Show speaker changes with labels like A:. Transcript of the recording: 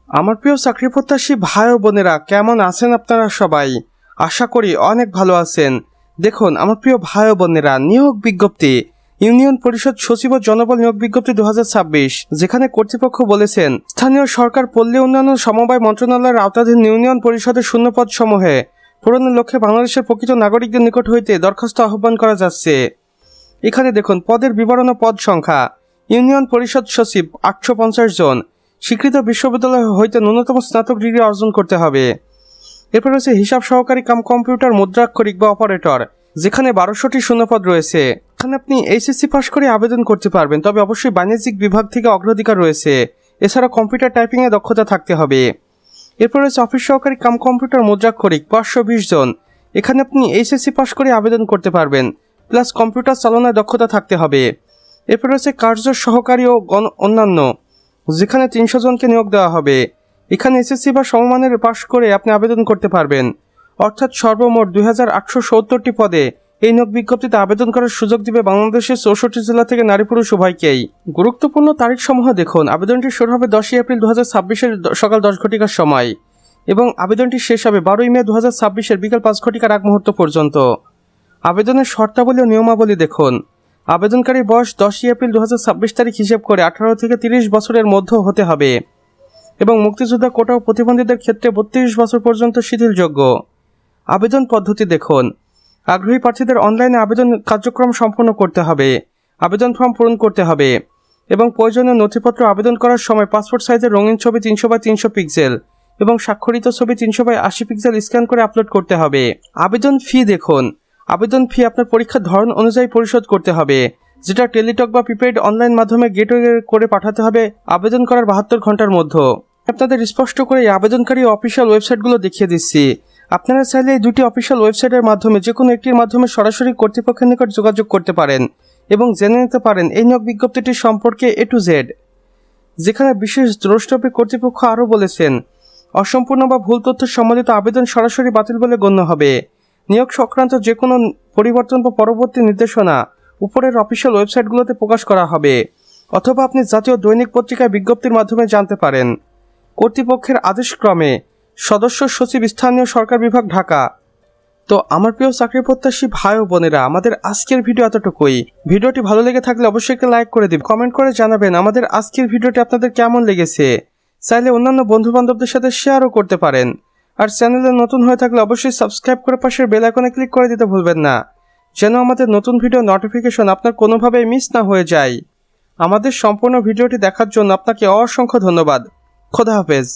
A: আমার প্রিয় চাকরি প্রত্যাশী ভাই ও বোনেরা, কেমন আছেন আপনারা সবাই? আশা করি অনেক ভালো আছেন। দেখুন আমার প্রিয় ভাই ও বোনেরা, নিয়োগ বিজ্ঞপ্তি, ইউনিয়ন পরিষদ সচিব ও জনবল নিয়োগ বিজ্ঞপ্তি 2026, যেখানে কর্তৃপক্ষ বলেছেন স্থানীয় সরকার পল্লী উন্নয়ন ও সমবায় মন্ত্রণালয়ের আওতাধীন ইউনিয়ন পরিষদের শূন্যপদ সমূহে পূরণের লক্ষ্যে বাংলাদেশের প্রকৃত নাগরিকদের নিকট হইতে দরখাস্ত আহ্বান করা যাচ্ছে। এখানে দেখুন পদের বিবরণ ও পদ সংখ্যা। ইউনিয়ন পরিষদ সচিব 850 জন, স্বীকৃত বিশ্ববিদ্যালয় হইতে ন্যূনতম স্নাতক ডিগ্রি অর্জন করতে হবে। এরপর রয়েছে হিসাব সহকারী কাম কম্পিউটার মুদ্রাক্ষরিক বা অপারেটর, যেখানে 1200টি শূন্যপদ রয়েছে। এখানে আপনি এইচএসসি পাস করে আবেদন করতে পারবেন, তবে অবশ্যই বাণিজ্যিক বিভাগ থেকে অগ্রাধিকার রয়েছে। এছাড়া কম্পিউটার টাইপিংয়ে দক্ষতা থাকতে হবে। এরপর রয়েছে অফিস সহকারী কাম কম্পিউটার মুদ্রাক্ষরিক 520 জন, এখানে আপনি এইচএসসি পাস করে আবেদন করতে পারবেন, প্লাস কম্পিউটার চালনায় দক্ষতা থাকতে হবে। এরপর রয়েছে কার্য সহকারী ও অন্যান্য, যেখানে 300 জনকে নিয়োগ দেওয়া হবে। এখানে এসএসসি বা সমমানের পাশ করে আপনি আবেদন করতে পারবেন। অর্থাৎ সর্বমোট 2870টি পদে এই নিয়োগ বিজ্ঞপ্তিতে আবেদন করার সুযোগ দিবে বাংলাদেশের 64 জেলা থেকে নারী পুরুষ উভয়কেই। গুরুত্বপূর্ণ তারিখ সমূহ দেখুন। আবেদনটি শুরু হবে 10 এপ্রিল 2026 সকাল 10 ঘটিকার সময় এবং আবেদনটি শেষ হবে 12 মে 2026 বিকাল 5 ঘটিকার আগ মুহূর্ত পর্যন্ত। আবেদনের শর্তাবলী ও নিয়মাবলী দেখুন। আবেদনকারীর বয়স 10 এপ্রিল 2026 তারিখ হিসেব করে 18 থেকে 30 বছরের মধ্যে হতে হবে এবং মুক্তিযোদ্ধা কোটা ও প্রতিবন্ধীদের ক্ষেত্রে 32 বছর পর্যন্ত শিথিলযোগ্য। আবেদন পদ্ধতি দেখুন। আগ্রহী প্রার্থীদের অনলাইনে আবেদন কার্যক্রম সম্পন্ন করতে হবে, আবেদন ফর্ম পূরণ করতে হবে এবং প্রয়োজনীয় নথিপত্র আবেদন করার সময় পাসপোর্ট সাইজের রঙিন ছবি 300x300 পিক্সেল এবং স্বাক্ষরিত ছবি 300x80 পিক্সেল স্ক্যান করে আপলোড করতে হবে। আবেদন ফি দেখুন। আবেদন ফি আপনার পরীক্ষার ধরন অনুযায়ী পরিশোধ করতে হবে, যেটা টেলিটক বা প্রিপেইড অনলাইন মাধ্যমে গেটওয়ে করে পাঠাতে হবে আবেদন করার 72 ঘন্টার মধ্যে। আপনাদের স্পষ্ট করে আবেদনকারী অফিসিয়াল ওয়েবসাইটগুলো দেখিয়ে দিচ্ছি। আপনারা চাইলে এই দুটি অফিসিয়াল ওয়েবসাইটের মাধ্যমে যে কোনো একটির মাধ্যমে সরাসরি কর্তৃপক্ষের নিকট যোগাযোগ করতে পারেন এবং জেনে নিতে পারেন এই নিয়োগ বিজ্ঞপ্তিটির সম্পর্কে A to Z। যেখানে বিশেষ দ্রষ্টব্য কর্তৃপক্ষ আরও বলেছেন, অসম্পূর্ণ বা ভুল তথ্য সম্বলিত আবেদন সরাসরি বাতিল বলে গণ্য হবে। নিয়োগ সংক্রান্ত যে কোনো পরিবর্তন বা পরবর্তী নির্দেশনা উপরের অফিসিয়াল ওয়েবসাইটগুলোতে প্রকাশ করা হবে, অথবা আপনি জাতীয় দৈনিক পত্রিকায় বিজ্ঞপ্তির মাধ্যমে জানতে পারেন। কর্তৃপক্ষের আদেশক্রমে, সদস্য সচিব, স্থানীয় সরকার বিভাগ, ঢাকা। তো আমার প্রিয় চাকরি প্রত্যাশী ভাই ও বোনেরা, আমাদের আজকের ভিডিও এতটুকুই। ভিডিওটি ভালো লেগে থাকলে অবশ্যই একটা লাইক করে দিন, কমেন্ট করে জানাবেন আমাদের আজকের ভিডিওটি আপনাদের কেমন লেগেছে। চাইলে অন্যান্য বন্ধু বান্ধবদের সাথে শেয়ারও করতে পারেন। আর চ্যানেলে নতুন হয়ে থাকলে অবশ্যই সাবস্ক্রাইব করে পাশের বেল আইকনে ক্লিক করে দিতে ভুলবেন না, যেন আমাদের নতুন ভিডিও নোটিফিকেশন আপনার কোনোভাবেই মিস না হয়ে যায়। আমাদের সম্পূর্ণ ভিডিওটি দেখার জন্য আপনাকে অসংখ্য ধন্যবাদ। খোদা হাফেজ।